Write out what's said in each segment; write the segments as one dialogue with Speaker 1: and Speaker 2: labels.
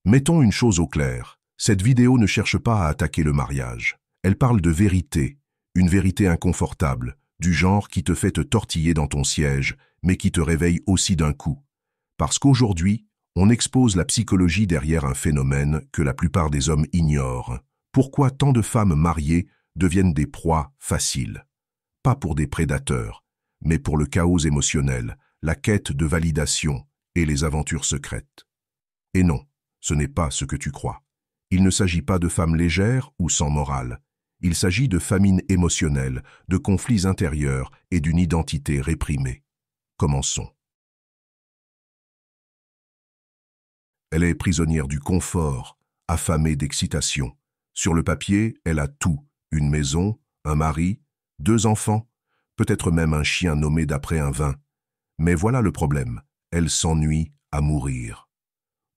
Speaker 1: Mettons une chose au clair, cette vidéo ne cherche pas à attaquer le mariage. Elle parle de vérité, une vérité inconfortable, du genre qui te fait te tortiller dans ton siège, mais qui te réveille aussi d'un coup. Parce qu'aujourd'hui, on expose la psychologie derrière un phénomène que la plupart des hommes ignorent. Pourquoi tant de femmes mariées deviennent des proies faciles? Pas pour des prédateurs, mais pour le chaos émotionnel, la quête de validation et les aventures secrètes. Et non, ce n'est pas ce que tu crois. Il ne s'agit pas de femmes légères ou sans morale. Il s'agit de famines émotionnelles, de conflits intérieurs et d'une identité réprimée. Commençons. Elle est prisonnière du confort, affamée d'excitation. Sur le papier, elle a tout, une maison, un mari, 2 enfants, peut-être même un chien nommé d'après un vin. Mais voilà le problème, elle s'ennuie à mourir.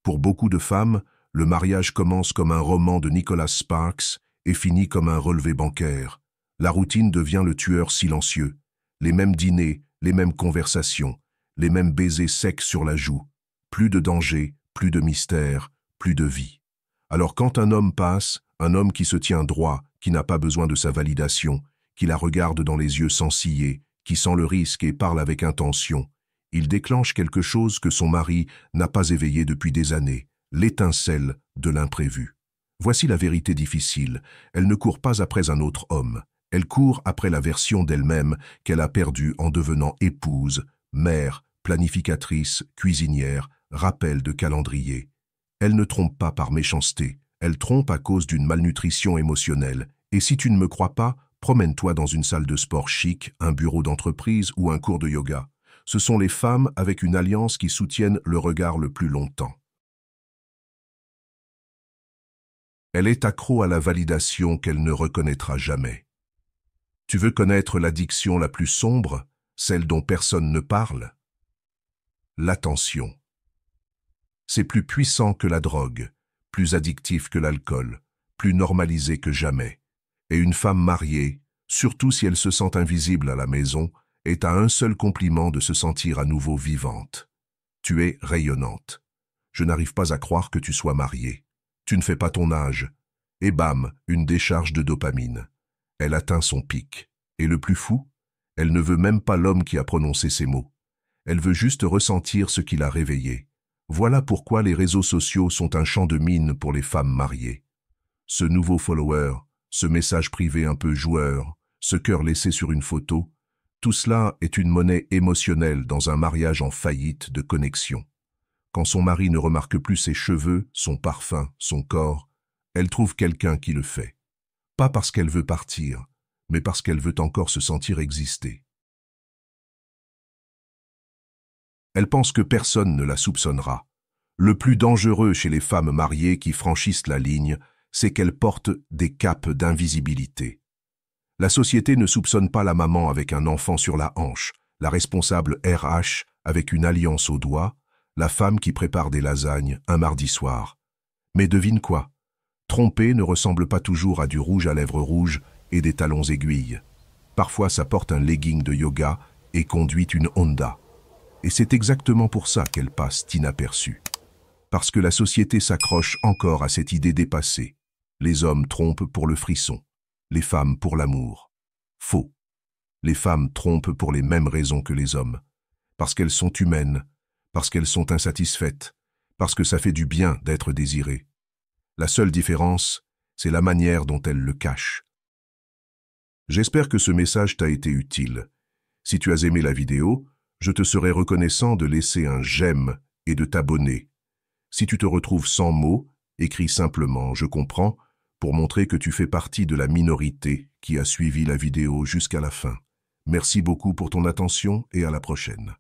Speaker 1: Pour beaucoup de femmes, le mariage commence comme un roman de Nicholas Sparks et finit comme un relevé bancaire. La routine devient le tueur silencieux. Les mêmes dîners, les mêmes conversations, les mêmes baisers secs sur la joue. Plus de danger, plus de mystère, plus de vie. Alors quand un homme passe, un homme qui se tient droit, qui n'a pas besoin de sa validation, qui la regarde dans les yeux sans ciller, qui sent le risque et parle avec intention, il déclenche quelque chose que son mari n'a pas éveillé depuis des années, l'étincelle de l'imprévu. Voici la vérité difficile, elle ne court pas après un autre homme, elle court après la version d'elle-même qu'elle a perdue en devenant épouse, mère, planificatrice, cuisinière, rappel de calendrier. Elle ne trompe pas par méchanceté, elle trompe à cause d'une malnutrition émotionnelle. Et si tu ne me crois pas, promène-toi dans une salle de sport chic, un bureau d'entreprise ou un cours de yoga. Ce sont les femmes avec une alliance qui soutiennent le regard le plus longtemps. Elle est accro à la validation qu'elle ne reconnaîtra jamais. Tu veux connaître l'addiction la plus sombre, celle dont personne ne parle? L'attention. C'est plus puissant que la drogue, plus addictif que l'alcool, plus normalisé que jamais. Et une femme mariée, surtout si elle se sent invisible à la maison, est à un seul compliment de se sentir à nouveau vivante. Tu es rayonnante. Je n'arrive pas à croire que tu sois mariée. Tu ne fais pas ton âge. Et bam, une décharge de dopamine. Elle atteint son pic. Et le plus fou, elle ne veut même pas l'homme qui a prononcé ces mots. Elle veut juste ressentir ce qui l'a réveillé. Voilà pourquoi les réseaux sociaux sont un champ de mine pour les femmes mariées. Ce nouveau follower, ce message privé un peu joueur, ce cœur laissé sur une photo, tout cela est une monnaie émotionnelle dans un mariage en faillite de connexion. Quand son mari ne remarque plus ses cheveux, son parfum, son corps, elle trouve quelqu'un qui le fait. Pas parce qu'elle veut partir, mais parce qu'elle veut encore se sentir exister. Elle pense que personne ne la soupçonnera. Le plus dangereux chez les femmes mariées qui franchissent la ligne, c'est qu'elles portent des capes d'invisibilité. La société ne soupçonne pas la maman avec un enfant sur la hanche, la responsable RH avec une alliance au doigt, la femme qui prépare des lasagnes un mardi soir. Mais devine quoi? Tromper ne ressemble pas toujours à du rouge à lèvres rouges et des talons aiguilles. Parfois ça porte un legging de yoga et conduit une Honda. Et c'est exactement pour ça qu'elle passe inaperçue. Parce que la société s'accroche encore à cette idée dépassée. Les hommes trompent pour le frisson, les femmes pour l'amour. Faux. Les femmes trompent pour les mêmes raisons que les hommes. Parce qu'elles sont humaines, parce qu'elles sont insatisfaites, parce que ça fait du bien d'être désirées. La seule différence, c'est la manière dont elles le cachent. J'espère que ce message t'a été utile. Si tu as aimé la vidéo, je te serai reconnaissant de laisser un j'aime et de t'abonner. Si tu te retrouves sans mots, écris simplement « Je comprends » pour montrer que tu fais partie de la minorité qui a suivi la vidéo jusqu'à la fin. Merci beaucoup pour ton attention et à la prochaine.